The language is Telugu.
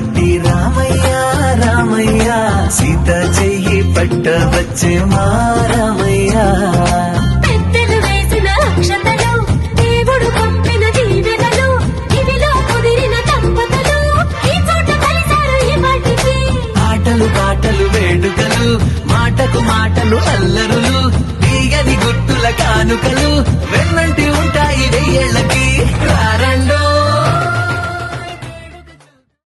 పట్టి రామయ్య రామయ్య సీత చెయ్యి పట్టవచ్చే మా రామయ్య పెద్దలు వేసిన అక్షతలు దేవుడు పంపిన దీవెనలు ఇవిలో కుదిరిన దంపతులు ఈ చోట కలిశారు ఈ వాటికి ఆటలు పాటలు వేడుకలు మాటకు మాటలు అల్లరులు తీయని గుట్టుల కానుకలు వెన్నంటి ఉంటాయి వెయ్యేళ్ళకి